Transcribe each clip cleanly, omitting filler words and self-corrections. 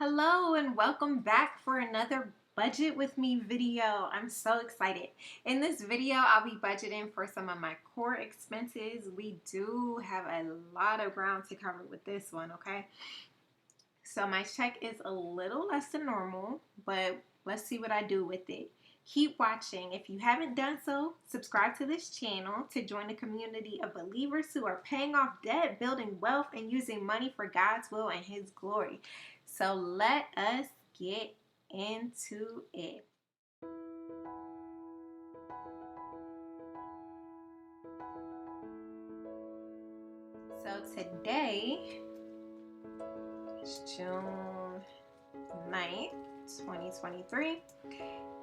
Hello and welcome back for another budget with me video. I'm so excited. In this video, I'll be budgeting for some of my core expenses. We do have a lot of ground to cover with this one, okay? So my check is a little less than normal, but let's see what I do with it. Keep watching. If you haven't done so, subscribe to this channel to join a community of believers who are paying off debt, building wealth, and using money for God's will and His glory. So let us get into it. So today is June 9th, 2023.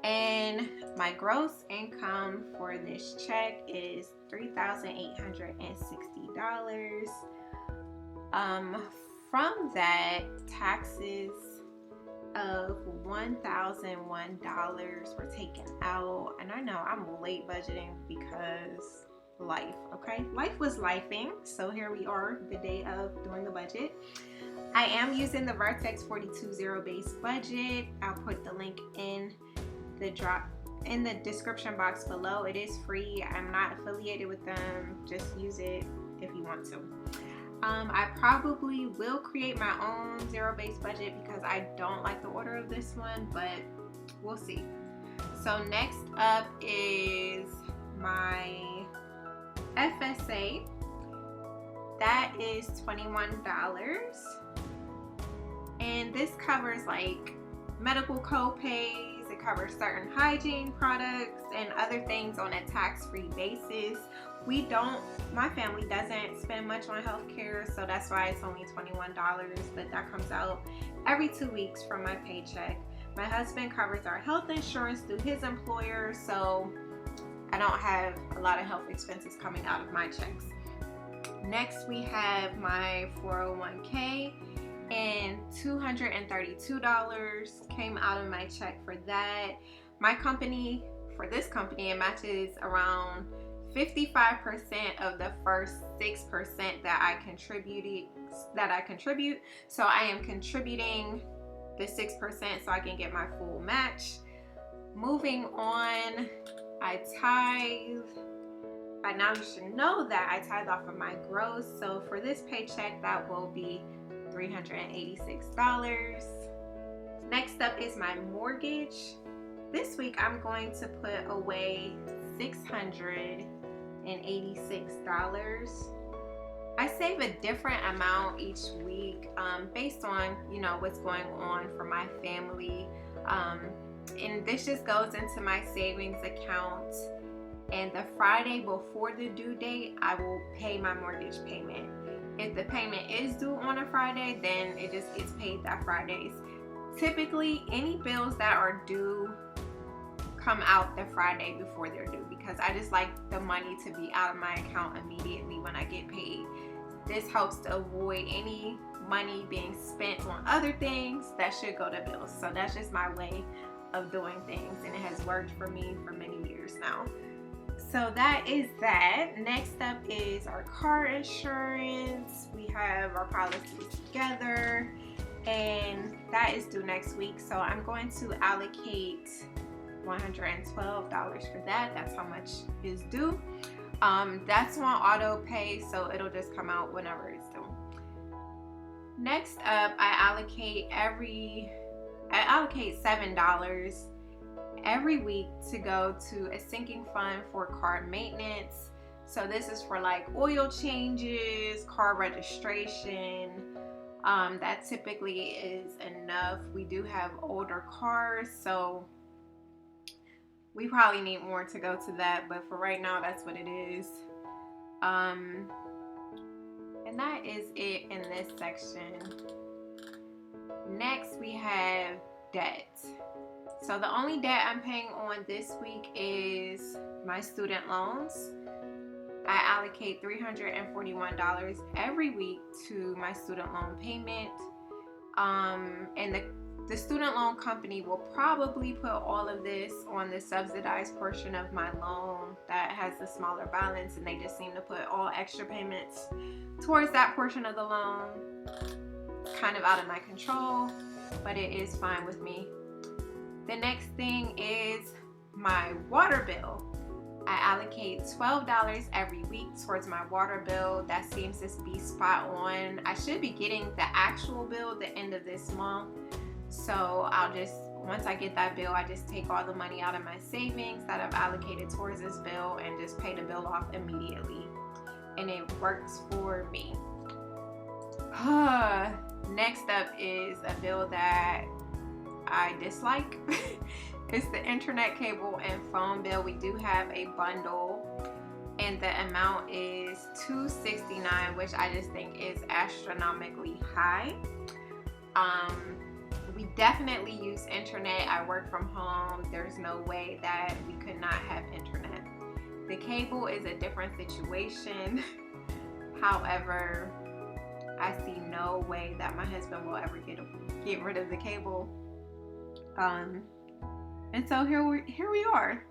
And my gross income for this check is $3,860. From that, taxes of $1,001 were taken out. And I know I'm late budgeting because life, okay? Life was lifing. So here we are, the day of doing the budget. I am using the Vertex42 Zero Based budget. I'll put the link in the description box below. It is free. I'm not affiliated with them. Just use it if you want to. I probably will create my own zero-based budget because I don't like the order of this one, but we'll see. So next up is my FSA. That is $21. And this covers like medical co-pays. It covers certain hygiene products and other things on a tax-free basis. My family doesn't spend much on healthcare, so that's why it's only $21, but that comes out every 2 weeks from my paycheck. My husband covers our health insurance through his employer, so I don't have a lot of health expenses coming out of my checks. Next, we have my 401k, and $232 came out of my check for that. For this company, it matches around 55% of the first 6% that I contribute. So I am contributing the 6% so I can get my full match. Moving on, I tithe. By now you should know that I tithe off of my gross. So for this paycheck, that will be $386. Next up is my mortgage. This week I'm going to put away $686. I save a different amount each week based on what's going on for my family, and this just goes into my savings account, and the Friday before the due date I will pay my mortgage payment. If the payment is due on a Friday, then it just gets paid that Fridays. Typically any bills that are due come out the Friday before they're due because I just like the money to be out of my account immediately when I get paid. This helps to avoid any money being spent on other things that should go to bills. So that's just my way of doing things, and it has worked for me for many years now. So that is that. Next up is our car insurance. We have our policies together, and that is due next week. So I'm going to allocate $112 for that. That's how much is due. That's on auto pay, so it'll just come out whenever it's due. Next up, I allocate $7 every week to go to a sinking fund for car maintenance. So this is for like oil changes, car registration. That typically is enough. We do have older cars, so we probably need more to go to that, but for right now, that's what it is. And that is it in this section. Next, we have debt. So the only debt I'm paying on this week is my student loans. I allocate $341 every week to my student loan payment. And the student loan company will probably put all of this on the subsidized portion of my loan that has the smaller balance, and they just seem to put all extra payments towards that portion of the loan. Kind of out of my control. but it is fine with me. The next thing is my water bill. I allocate $12 every week towards my water bill. That seems to be spot on. I should be getting the actual bill the end of this month. So once I get that bill, I just take all the money out of my savings that I've allocated towards this bill and just pay the bill off immediately. And it works for me. Next up is a bill that I dislike. It's the internet cable and phone bill. We do have a bundle and the amount is $269, which I just think is astronomically high. We definitely use internet. I work from home. There's no way that we could not have internet. The cable is a different situation. However, I see no way that my husband will ever get rid of the cable. And so here we are.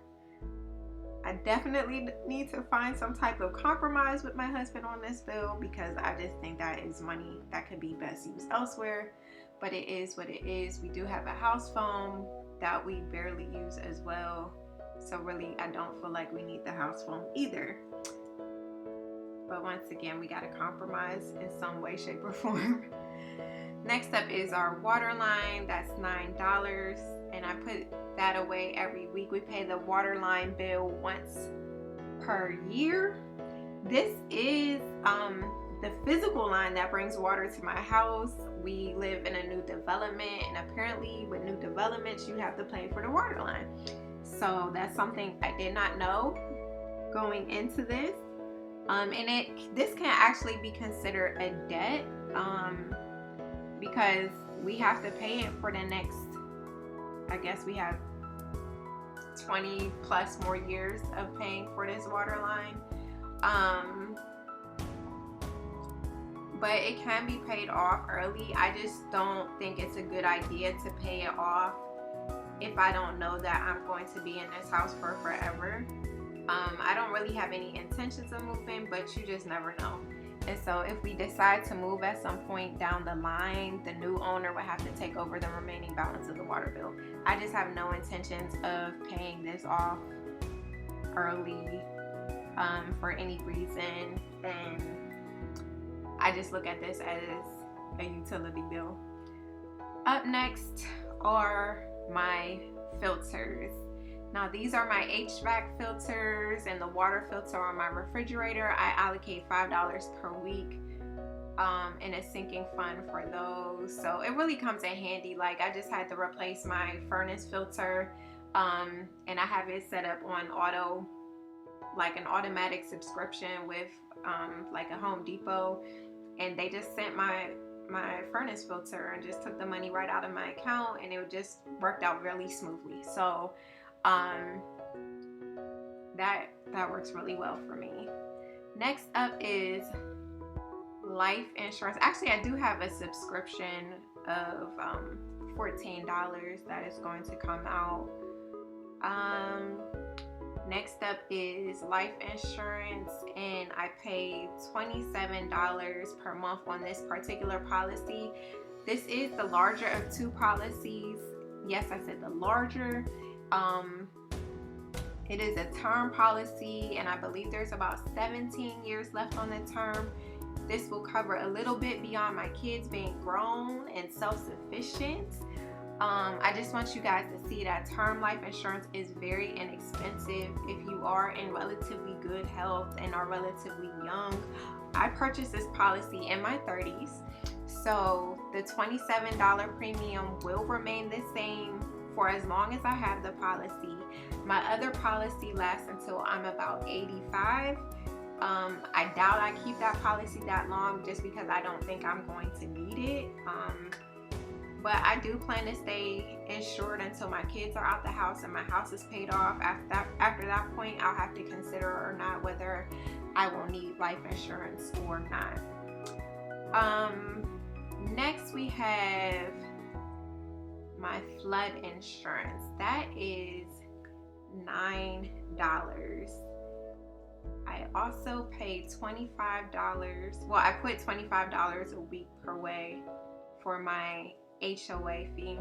I definitely need to find some type of compromise with my husband on this bill, because I just think that is money that could be best used elsewhere. But it is what it is. We do have a house phone that we barely use as well. So really, I don't feel like we need the house phone either. But once again, we got to compromise in some way, shape, or form. Next up is our water line. That's $9. And I put that away every week. We pay the water line bill once per year. This is the physical line that brings water to my house. We live in a new development, and apparently with new developments you have to pay for the water line. So that's something I did not know going into this. And this can actually be considered a debt, because we have to pay it for the next, I guess we have 20 plus more years of paying for this water line. But it can be paid off early. I just don't think it's a good idea to pay it off if I don't know that I'm going to be in this house for forever. I don't really have any intentions of moving, but you just never know. And so if we decide to move at some point down the line, the new owner would have to take over the remaining balance of the water bill. I just have no intentions of paying this off early for any reason. And I just look at this as a utility bill. Up next are my filters. Now these are my HVAC filters and the water filter on my refrigerator. I allocate $5 per week in a sinking fund for those. So it really comes in handy. Like, I just had to replace my furnace filter and I have it set up on auto, like an automatic subscription with like a Home Depot, and they just sent my furnace filter and just took the money right out of my account, and it just worked out really smoothly. So that works really well for me. Next up is life insurance. Actually, I do have a subscription of $14 that is going to come out. Next up is life insurance, and I pay $27 per month on this particular policy. This is the larger of two policies. Yes, I said the larger. It is a term policy, and I believe there's about 17 years left on the term. This will cover a little bit beyond my kids being grown and self-sufficient. I just want you guys to see that term life insurance is very inexpensive if you are in relatively good health and are relatively young. I purchased this policy in my 30s, so the $27 premium will remain the same for as long as I have the policy. My other policy lasts until I'm about 85. I doubt I keep that policy that long just because I don't think I'm going to need it. But I do plan to stay insured until my kids are out the house and my house is paid off. After that point, I'll have to consider or not whether I will need life insurance or not. Next we have my flood insurance. That is $9. I also pay $25. Well, I put $25 a week per way for my HOA fee,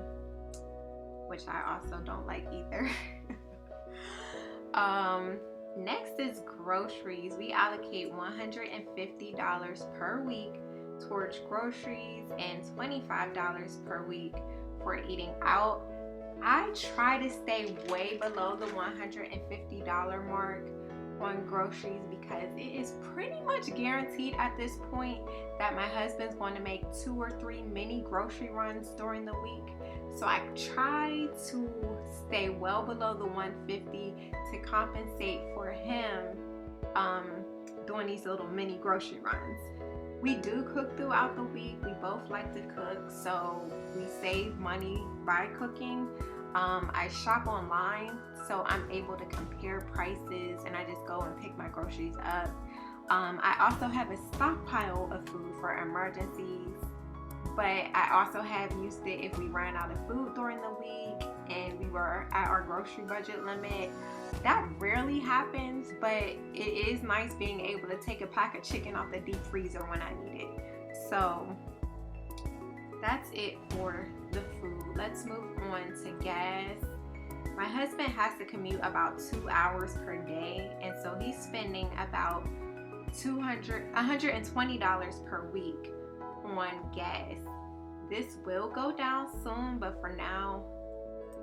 which I also don't like either. Next is groceries. We allocate $150 per week towards groceries and $25 per week for eating out. I try to stay way below the $150 mark on groceries because it is pretty much guaranteed at this point that my husband's going to make 2 or 3 mini grocery runs during the week. So I try to stay well below the $150 to compensate for him doing these little mini grocery runs. We do cook throughout the week. We both like to cook, so we save money by cooking. I shop online, so I'm able to compare prices, and I just go and pick my groceries up. I also have a stockpile of food for emergencies, but I also have used it if we ran out of food during the week and we were at our grocery budget limit. That rarely happens, but it is nice being able to take a pack of chicken off the deep freezer when I need it. So that's it for the food. Let's move on to gas. My husband has to commute about 2 hours per day, and so he's spending about $120 per week on gas. This will go down soon, but for now,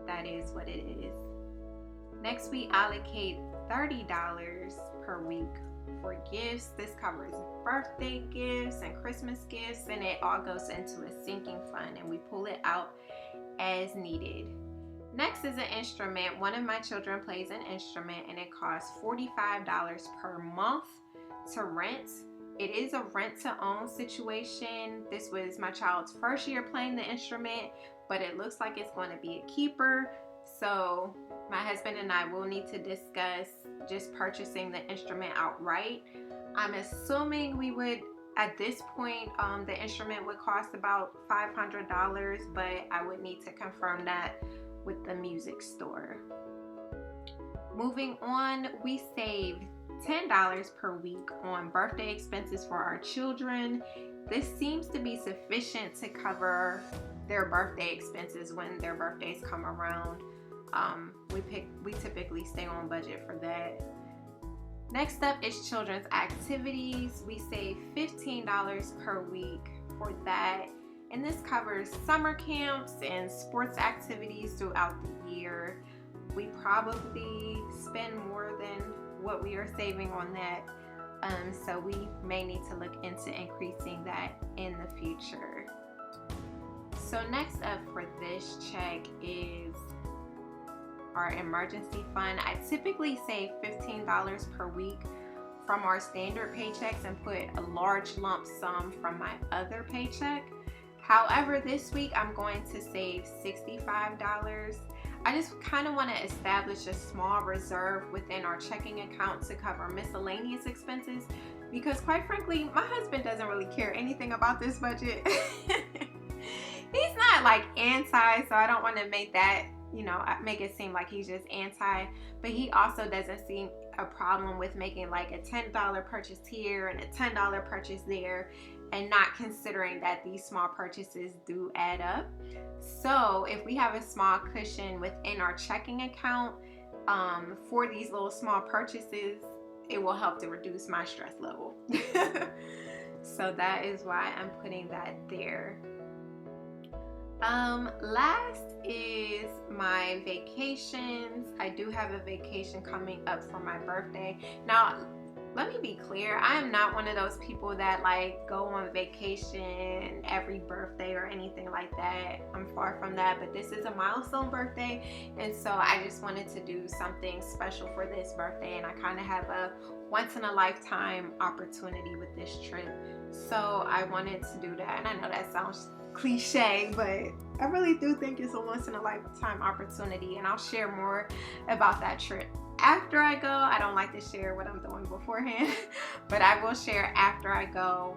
that is what it is. Next, we allocate $30 per week for gifts. This covers birthday gifts and Christmas gifts, and it all goes into a sinking fund, and we pull it out as needed. Next is an instrument. One of my children plays an instrument, and it costs $45 per month to rent. It is a rent-to-own situation. This was my child's first year playing the instrument, but it looks like it's going to be a keeper. So my husband and I will need to discuss just purchasing the instrument outright. I'm assuming we would, at this point, the instrument would cost about $500, but I would need to confirm that with the music store. Moving on, we saved $10 per week on birthday expenses for our children. This seems to be sufficient to cover their birthday expenses when their birthdays come around. We typically stay on budget for that. Next up is children's activities. We save $15 per week for that, and this covers summer camps and sports activities throughout the year. We probably spend more than what we are saving on that, so we may need to look into increasing that in the future. So next up for this check is our emergency fund. I typically save $15 per week from our standard paychecks and put a large lump sum from my other paycheck. However, this week I'm going to save $65. I just kind of want to establish a small reserve within our checking account to cover miscellaneous expenses, because quite frankly, my husband doesn't really care anything about this budget. He's not like anti, so I don't want to make that, make it seem like he's just anti, but he also doesn't see a problem with making like a $10 purchase here and a $10 purchase there, and not considering that these small purchases do add up. So if we have a small cushion within our checking account for these little small purchases, it will help to reduce my stress level. So that is why I'm putting that there. Last is my vacations. I do have a vacation coming up for my birthday. Now, let me be clear, I am not one of those people that like go on vacation every birthday or anything like that. I'm far from that, but this is a milestone birthday, and so I just wanted to do something special for this birthday, and I kind of have a once in a lifetime opportunity with this trip. So I wanted to do that, and I know that sounds cliche, but I really do think it's a once in a lifetime opportunity, and I'll share more about that trip after I go. I don't like to share what I'm doing beforehand, but I will share after I go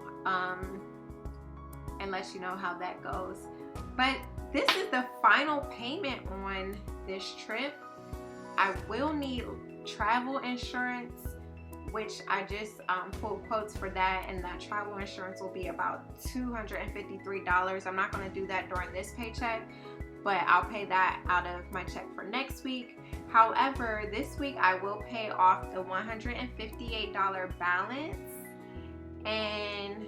and let you know how that goes. But this is the final payment on this trip. I will need travel insurance. which I just pulled quotes for that, and that travel insurance will be about $253. I'm not going to do that during this paycheck, but I'll pay that out of my check for next week. However, this week I will pay off the $158 balance, and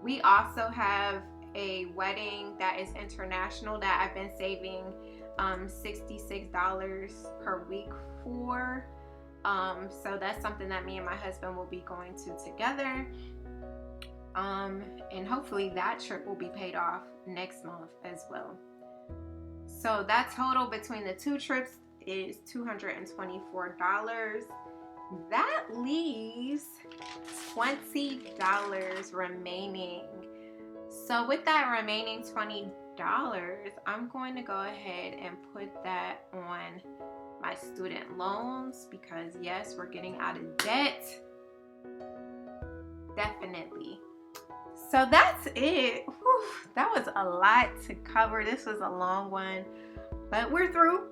we also have a wedding that is international that I've been saving $66 per week for. So that's something that me and my husband will be going to together. And hopefully that trip will be paid off next month as well. So that total between the two trips is $224. That leaves $20 remaining. So with that remaining $20, I'm going to go ahead and put that on my student loans, because yes, we're getting out of debt. Definitely. So that's it. Whew, that was a lot to cover. This was a long one, but we're through.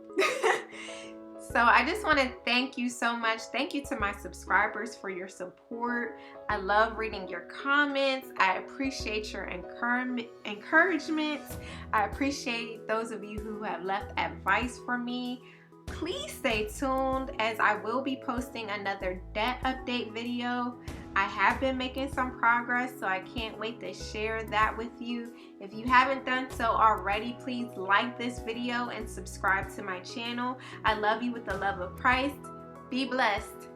So I just want to thank you so much. Thank you to my subscribers for your support. I love reading your comments. I appreciate your encouragement. I appreciate those of you who have left advice for me. Please stay tuned, as I will be posting another debt update video. I have been making some progress, so I can't wait to share that with you. If you haven't done so already, please like this video and subscribe to my channel. I love you with the love of Christ. Be blessed.